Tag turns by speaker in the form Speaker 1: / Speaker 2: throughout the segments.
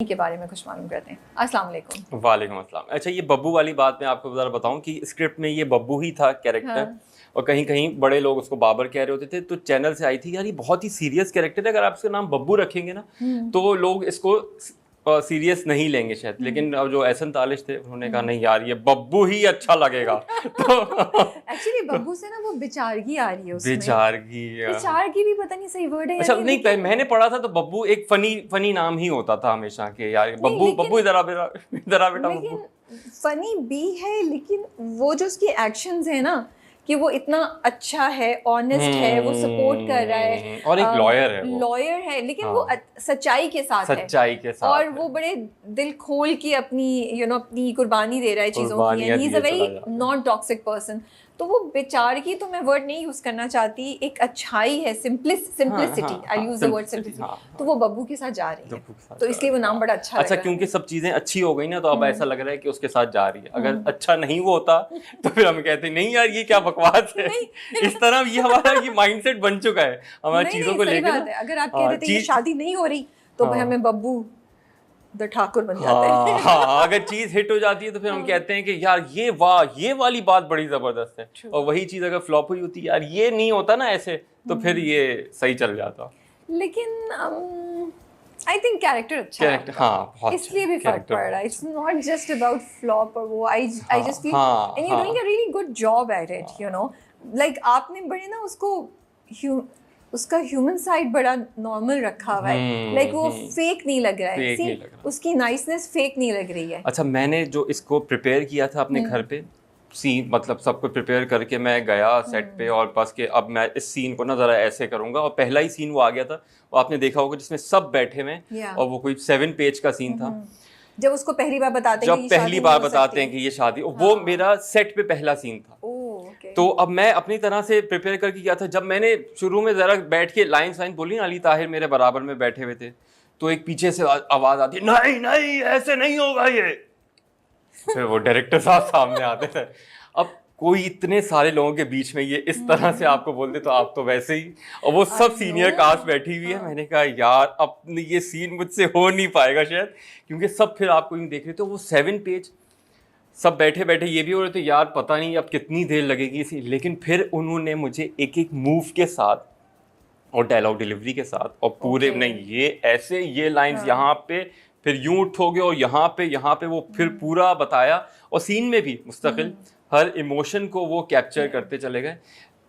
Speaker 1: के बारे में कुछ मालूम करते हैं। अस्सलाम वालेकुम।
Speaker 2: वालेकुम अस्सलाम। अच्छा, ये बब्बू वाली बात मैं आपको ज़रा बताऊं कि स्क्रिप्ट में ये बब्बू ही था कैरेक्टर।
Speaker 1: हाँ।
Speaker 2: और कहीं कहीं बड़े लोग उसको बाबर कह रहे होते थे, तो चैनल से आई थी यार ये बहुत ही सीरियस कैरेक्टर है, अगर आप इसका नाम बब्बू रखेंगे ना तो लोग इसको सीरियस नहीं लेंगे शायद। लेकिन अब जो एहसन तालिश थे उन्होंने कहा नहीं यार ये बब्बू ही अच्छा लगेगा। तो
Speaker 1: एक्चुअली बब्बू से ना वो बेचारगी आ रही है उसमें।
Speaker 2: बेचारगी
Speaker 1: बेचारगी भी पता नहीं सही वर्ड है या
Speaker 2: अच्छा
Speaker 1: नहीं,
Speaker 2: नहीं,
Speaker 1: लेकिन
Speaker 2: मैंने पढ़ा था तो बब्बू एक फनी नाम ही होता था हमेशा के यार,
Speaker 1: नहीं,
Speaker 2: बब्बू
Speaker 1: लेकिन-
Speaker 2: बब्बू इधर आ बेटा बब्बू।
Speaker 1: लेकिन फनी भी है, लेकिन वो जो उसकी एक्शंस है ना कि वो इतना अच्छा है, ऑनेस्ट है, वो सपोर्ट कर रहा है
Speaker 2: और एक लॉयर है वो।
Speaker 1: लॉयर है, लेकिन
Speaker 2: हाँ।
Speaker 1: वो सच्चाई के साथ है।
Speaker 2: सच्चाई के साथ
Speaker 1: और
Speaker 2: है।
Speaker 1: वो बड़े दिल खोल के अपनी अपनी कुर्बानी दे रहा है चीज़ों की, and he is a very non toxic person. तो वो बेचारगी तो मैं वर्ड नहीं यूज करना चाहती, एक अच्छाई है, simplicity, I use the word simplicity. तो वो बब्बू के साथ जा रही है, तो इसलिए वो नाम बड़ा अच्छा लग
Speaker 2: अच्छा
Speaker 1: रहा है।
Speaker 2: क्योंकि सब चीजें अच्छी हो गई ना, तो अब ऐसा लग रहा है कि उसके साथ जा रही है। अगर अच्छा नहीं वो होता तो फिर हम कहते नहीं यार ये क्या बकवास है। इस तरह ये हमारा ये माइंडसेट बन चुका है हमारा चीजों को लेकर।
Speaker 1: अगर आप कह देते ये शादी नहीं हो रही तो भाई हमें बब्बू द ठाकुर बन जाते हैं।
Speaker 2: हाँ, अगर चीज हिट हो जाती है तो फिर हम कहते हैं कि यार ये वाह ये वाली बात बड़ी जबरदस्त है। और वही चीज अगर फ्लॉप हुई होती यार ये नहीं होता ना ऐसे, तो फिर ये सही चल जाता।
Speaker 1: लेकिन आई थिंक कैरेक्टर अच्छा है,
Speaker 2: हाँ बहुत
Speaker 1: इसलिए भी फर्क पड़ रहा है। It's not just about flop और वो I just feel and you doing a really good job at it, like आपने बड़े ना उसका ह्यूमन साइड बड़ा नॉर्मल रखा हुआ है, लाइक वो फेक नहीं लग रहा है। सी उसकी नाइसनेस फेक नहीं लग रही है।
Speaker 2: अच्छा, मैंने जो इसको प्रिपेयर किया था अपने घर पे सीन, मतलब सबको प्रिपेयर करके मैं गया सेट पे, और बस के अब मैं इस सीन को ना जरा ऐसे करूंगा। और पहला ही सीन वो आ गया था, वो आपने देखा होगा जिसमें सब बैठे हुए और वो कोई 7 पेज का सीन था।
Speaker 1: जब उसको पहली बार बताते हैं,
Speaker 2: जब पहली बार बताते हैं कि ये शादी, वो मेरा सेट पे पहला सीन था। तो अब मैं अपनी तरह से प्रिपेयर करके किया था। जब मैंने शुरू में जरा बैठ के लाइन बोली ना, अली ताहिर मेरे बराबर में बैठे हुए थे, तो एक पीछे से आवाज आती नहीं नहीं ऐसे नहीं होगा ये। फिर वो डायरेक्टर साहब सामने आते थे। अब कोई इतने सारे लोगों के बीच में ये इस तरह से आपको बोलते तो आप तो वैसे ही, और वो सब सीनियर कास्ट बैठी हुई है। मैंने कहा यार अब ये सीन मुझसे हो नहीं पाएगा शायद, क्योंकि सब फिर आपको यूं देख रहे थे। वो 7 पेज सब बैठे बैठे ये भी हो रहे थे यार पता नहीं अब कितनी देर लगेगी इसी। लेकिन फिर उन्होंने मुझे एक एक मूव के साथ और डायलॉग डिलीवरी के साथ और पूरे नहीं ये ऐसे ये लाइंस यहाँ पे फिर यूं उठोगे और यहाँ पे वो फिर पूरा बताया। और सीन में भी मुस्तकिल हर इमोशन को वो कैप्चर करते चले गए।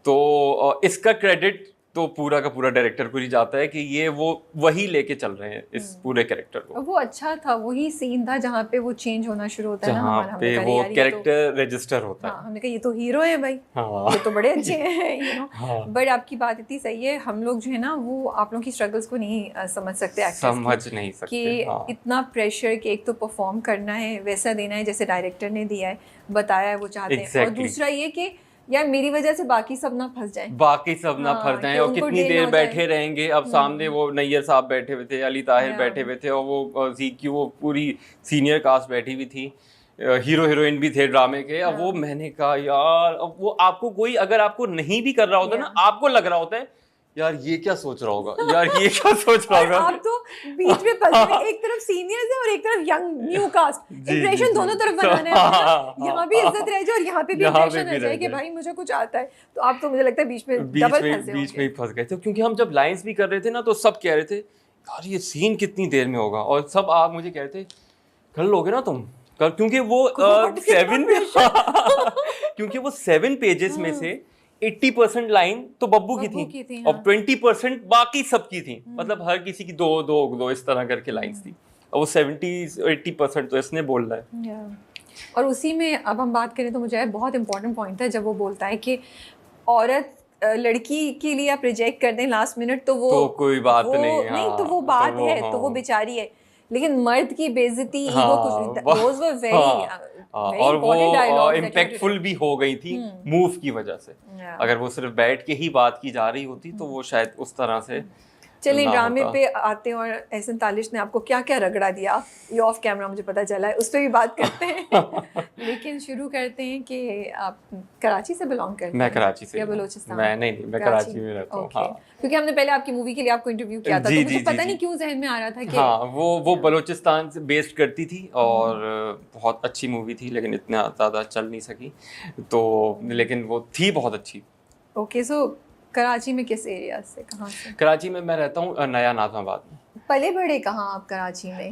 Speaker 2: तो इसका क्रेडिट तो पूरा का पूरा डायरेक्टर को ही जाता है कि ये वो वही लेके चल रहे हैं इस पूरे कैरेक्टर को।
Speaker 1: वो अच्छा था, वही सीन था जहाँ पे वो चेंज होना शुरू होता है ना,
Speaker 2: जहाँ पे वो कैरेक्टर रजिस्टर होता है।
Speaker 1: हमने कहा ये तो हीरो है भाई, ये तो बड़े अच्छे हैं बट आपकी बात इतनी सही है, हम लोग जो है ना वो आप लोगों की स्ट्रगल्स को नहीं समझ सकते,
Speaker 2: समझ नहीं सकते
Speaker 1: कि इतना प्रेशर कि एक तो परफॉर्म करना है, वैसा देना है जैसे डायरेक्टर ने दिया है, बताया है वो चाहते हैं। और दूसरा ये कि यार मेरी वजह से बाकी सब ना फंस जाए, और
Speaker 2: कितनी देर बैठे रहेंगे। अब सामने वो नैयर साहब बैठे हुए थे, अली ताहिर बैठे हुए थे, और वो जीक्यू वो पूरी सीनियर कास्ट बैठी हुई थी, हीरो हीरोइन भी थे ड्रामे के। अब वो मैंने कहा यार अब वो आपको कोई अगर आपको नहीं भी कर रहा होता ना, आपको लग रहा होता है यार ये क्या सोच रहा होगा, यार ये क्या सोच रहा होगा।
Speaker 1: आप तो बीच में फंस गए, एक तरफ सीनियर्स है और एक तरफ यंग न्यू कास्ट, इंप्रेशन दोनों तरफ बनाना है, यहाँ भी इज्जत रह जाए और यहाँ पे भी इंप्रेशन रह जाए कि भाई मुझे कुछ आता है। तो आप तो मुझे लगता है बीच में
Speaker 2: बीच में ही फंस गए थे, क्योंकि हम जब लाइंस भी कर रहे थे ना तो सब कह रहे थे यार ये सीन कितनी देर में होगा, और सब आप मुझे कह रहे थे कर लोगे ना तुम कल, क्योंकि वो 7 पेजेस में से 80% लाइन तो बब्बू की थी और 20% बाकी सबकी थी। मतलब हर किसी की दो इस तरह करके लाइंस थी, और वो 70-80% तो इसने बोल रहा है।
Speaker 1: और उसी में अब हम बात करें तो मुझे बहुत इंपॉर्टेंट पॉइंट है जब वो बोलता है कि औरत लड़की के लिए आप रिजेक्ट कर दें लास्ट मिनट तो वो
Speaker 2: तो कोई बात नहीं,
Speaker 1: तो वो बात है, तो वो बेचारी है। लेकिन मर्द की बेइज्जती ईगो कुछ those were very
Speaker 2: और वो इम्पैक्टफुल भी हो गई थी मूव की वजह से। अगर वो सिर्फ बैठ के ही बात की जा रही होती तो वो शायद उस तरह से
Speaker 1: चलिए
Speaker 2: ना
Speaker 1: ड्रामे
Speaker 2: होता।
Speaker 1: पे आते हैं, और एहसन तालिश ने आपको क्या क्या रगड़ा दिया ये ऑफ कैमरा मुझे पता चला है, उस पर भी बात करते हैं। लेकिन शुरू करते हैं कि आप कराची से बिलोंग करते हैं?
Speaker 2: मैं कराची से
Speaker 1: या
Speaker 2: हूँ।
Speaker 1: बलूचिस्तान?
Speaker 2: मैं कराची में रहता हूँ।
Speaker 1: ओके।
Speaker 2: हाँ
Speaker 1: क्योंकि हमने पहले आपकी मूवी के लिए आपको इंटरव्यू किया था,
Speaker 2: जी
Speaker 1: तो
Speaker 2: जी
Speaker 1: मुझे
Speaker 2: जी
Speaker 1: पता
Speaker 2: जी
Speaker 1: नहीं क्यों जहन में आ रहा था कि
Speaker 2: हाँ, वो बलूचिस्तान से बेस्ड करती थी और बहुत अच्छी मूवी थी, लेकिन इतना ज़्यादा चल नहीं सकी तो, लेकिन वो थी बहुत अच्छी।
Speaker 1: ओके। सो कराची में किस एरिया से, कहाँ से?
Speaker 2: कराची में मैं रहता हूँ नया नाज़माबाद में।
Speaker 1: पले बड़े कहाँ आप कराची में?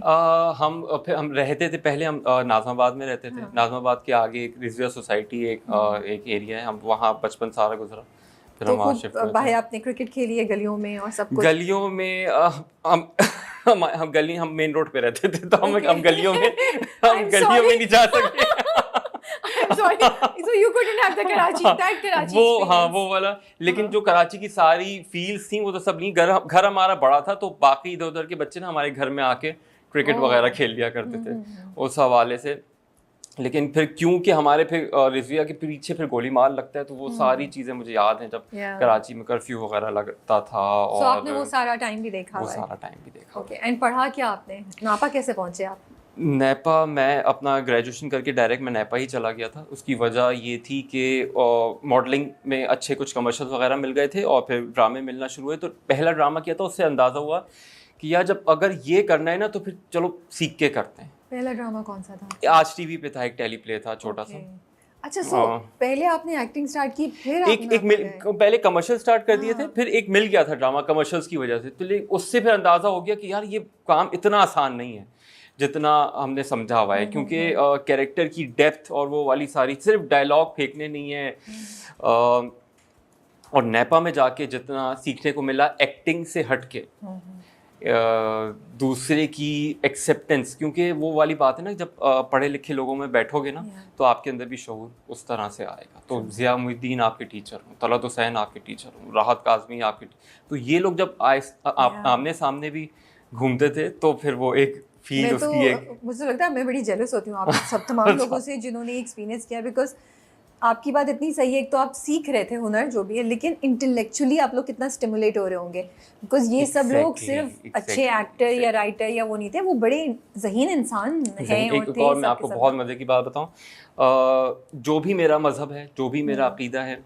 Speaker 2: फिर हम रहते थे पहले, हम नाज़माबाद में रहते थे।
Speaker 1: हाँ।
Speaker 2: नाज़माबाद के आगे एक रिजविया सोसाइटी एक एरिया है, हम वहाँ बचपन सारा गुजरा, फिर
Speaker 1: तो
Speaker 2: हम वहाँ
Speaker 1: खूब
Speaker 2: शिफ्ट हुए
Speaker 1: भाई
Speaker 2: थे।
Speaker 1: आपने क्रिकेट खेली है गलियों में और सब कुछ?
Speaker 2: गलियों में हम मेन रोड पे रहते थे, तो
Speaker 1: Okay.
Speaker 2: हम गलियों में
Speaker 1: I'm
Speaker 2: गलियों
Speaker 1: sorry.
Speaker 2: में नहीं जा सकते।
Speaker 1: I'm sorry. So you couldn't have the that Karachi
Speaker 2: वो हाँ
Speaker 1: experience.
Speaker 2: वो वाला, लेकिन जो कराची की सारी फील्स थी वो तो सब नहीं, घर हमारा बड़ा था, तो बाकी इधर उधर के बच्चे ना हमारे घर में आके क्रिकेट वगैरह खेल लिया करते थे उस हवाले से। लेकिन फिर क्योंकि हमारे फिर रिजविया के पीछे फिर गोली मार लगता है, तो वो सारी चीज़ें मुझे याद हैं जब कराची में कर्फ्यू वगैरह लगता था।
Speaker 1: So
Speaker 2: और
Speaker 1: आपने वो सारा टाइम भी देखा
Speaker 2: वो
Speaker 1: हुआ है?
Speaker 2: सारा टाइम भी देखा।
Speaker 1: ओके। एंड पढ़ा क्या आपने? नापा कैसे पहुंचे आप?
Speaker 2: नेपा मैं अपना ग्रेजुएशन करके डायरेक्ट मैं नेपा ही चला गया था। उसकी वजह ये थी कि मॉडलिंग में अच्छे कुछ कमर्शियल वगैरह मिल गए थे और फिर ड्रामे मिलना शुरू हुए। तो पहला ड्रामा किया था, उससे अंदाज़ा हुआ कि यार जब अगर ये करना है ना तो फिर चलो सीख के करते हैं।
Speaker 1: पहला ड्रामा कौन सा था?
Speaker 2: आज टीवी पे था, एक टेली प्ले था छोटा सा।
Speaker 1: अच्छा। सो पहले आपने एक्टिंग स्टार्ट की, फिर
Speaker 2: पहले कमर्शियल स्टार्ट कर दिए थे, फिर एक मिल गया था ड्रामा कमर्शियल्स की वजह से, तो उससे फिर अंदाज़ा हो गया कि यार ये काम इतना आसान नहीं है जितना हमने समझा हुआ है, क्योंकि कैरेक्टर की डेप्थ और वो वाली सारी, सिर्फ डायलॉग फेंकने नहीं है। और नेपा में जाके जितना सीखने को मिला एक्टिंग से हट के, दूसरे की एक्सेप्टेंस, क्योंकि वो वाली बात है ना, जब पढ़े लिखे लोगों में बैठोगे ना तो आपके अंदर भी शऊर उस तरह से आएगा। तो ज़िया मुहिद्दीन आपके टीचर हूँ, तलत हुसैन आपके टीचर हूँ, राहत काज़मी आपके, तो ये लोग जब आमने सामने भी घूमते थे तो फिर वो एक फील उसकी एक,
Speaker 1: मुझे लगता है मैं बड़ी जेलस होती हूँ आप सब तमाम लोगों से जिन्होंने एक्सपीरियंस किया, बिकॉज आपकी बात इतनी सही है। एक तो आप सीख रहे थे हुनर जो भी है, लेकिन इंटेलेक्चुअली आप लोग कितना स्टिमुलेट हो रहे होंगे, बिकॉज ये सब लोग सिर्फ अच्छे एक्टर या राइटर या वो नहीं थे, वो बड़े ज़हीन इंसान हैं।
Speaker 2: और मैं आपको बहुत मज़े की बात बताऊँ, जो भी मेरा मज़हब है, जो भी मेरा अकीदा है,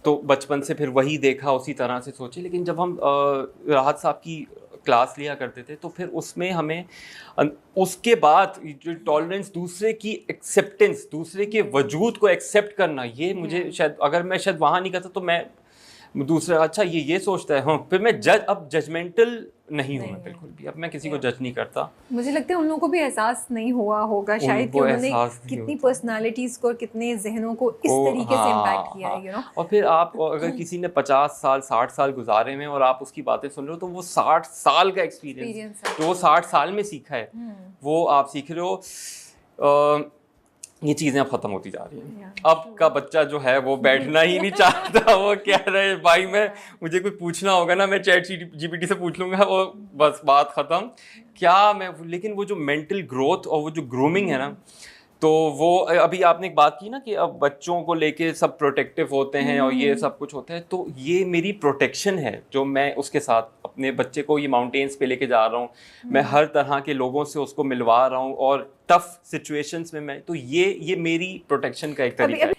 Speaker 2: तो बचपन से फिर वही देखा, उसी तरह से सोचे। लेकिन जब हम राहत साहब की क्लास लिया करते थे तो फिर उसमें हमें उसके बाद जो टॉलरेंस, दूसरे की एक्सेप्टेंस, दूसरे के वजूद को एक्सेप्ट करना, ये मुझे शायद, अगर मैं शायद वहाँ नहीं करता तो मैं दूसरा अच्छा ये सोचता है, हाँ, फिर मैं अब जजमेंटल नहीं हूँ मैं बिल्कुल भी, अब मैं किसी को जज नहीं करता।
Speaker 1: मुझे लगता है उन लोगों को भी एहसास नहीं हुआ होगा शायद कि उन्होंने कितनी पर्सनालिटीज को, कितने जहनों को इस तरीके से इम्पैक्ट किया है, यू नो।
Speaker 2: और फिर आप अगर किसी ने 50 साल 60 साल गुजारे में और आप उसकी बातें सुन रहे हो, तो वो 60 साल का एक्सपीरियंस जो वो 60 साल में सीखा है वो आप सीख रहे हो। ये चीज़ें अब ख़त्म होती जा रही हैं। अब का बच्चा जो है वो बैठना ही नहीं चाहता, वो कह रहे हैं भाई मुझे कुछ पूछना होगा ना, मैं चैट जीपीटी से पूछ लूँगा, वो बस बात ख़त्म। लेकिन वो जो मेंटल ग्रोथ और वो जो ग्रूमिंग है ना, तो वो अभी आपने एक बात की ना कि अब बच्चों को लेके सब प्रोटेक्टिव होते हैं और ये सब कुछ होता है, तो ये मेरी प्रोटेक्शन है जो मैं उसके साथ अपने बच्चे को ये माउंटेन्स पे लेके जा रहा हूँ। मैं हर तरह के लोगों से उसको मिलवा रहा हूँ और टफ सिचुएशंस में मैं, तो ये मेरी प्रोटेक्शन का एक तरीका है।